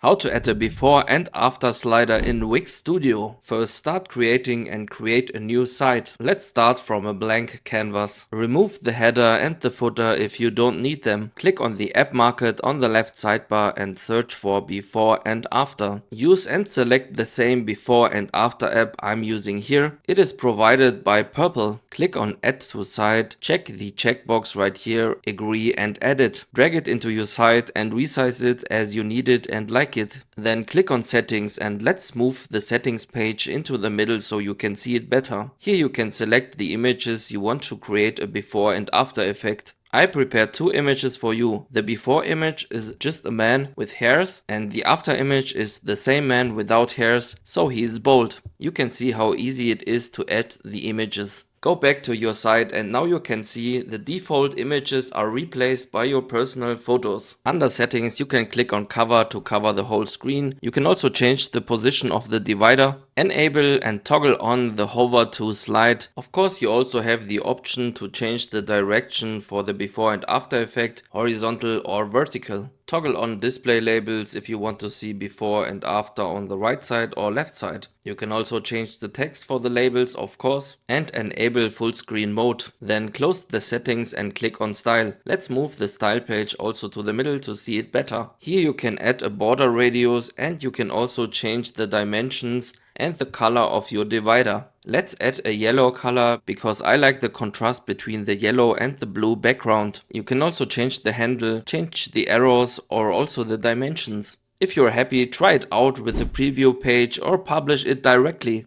How to add a before and after slider in Wix Studio. First, start creating and create a new site. Let's start from a blank canvas. Remove the header and the footer if you don't need them. Click on the app market on the left sidebar and search for before and after. Use and select the same before and after app I'm using here. It is provided by Purple. Click on add to site, check the checkbox right here, agree and add it. Drag it into your site and resize it as you need it and like it. Then click on settings and let's move the settings page into the middle so you can see it better. Here you can select the images you want to create a before and after effect. I prepared two images for you. The before image is just a man with hairs and the after image is the same man without hairs, so he is bald. You can see how easy it is to add the images. Go back to your site and now you can see the default images are replaced by your personal photos. Under settings you can click on cover to cover the whole screen. You can also change the position of the divider. Enable and toggle on the hover to slide. Of course you also have the option to change the direction for the before and after effect, horizontal or vertical. Toggle on display labels if you want to see before and after on the right side or left side. You can also change the text for the labels, of course, and enable full screen mode. Then close the settings and click on style. Let's move the style page also to the middle to see it better. Here you can add a border radius and you can also change the dimensions and the color of your divider. Let's add a yellow color because I like the contrast between the yellow and the blue background. You can also change the handle, change the arrows or also the dimensions. If you're happy, try it out with a preview page or publish it directly.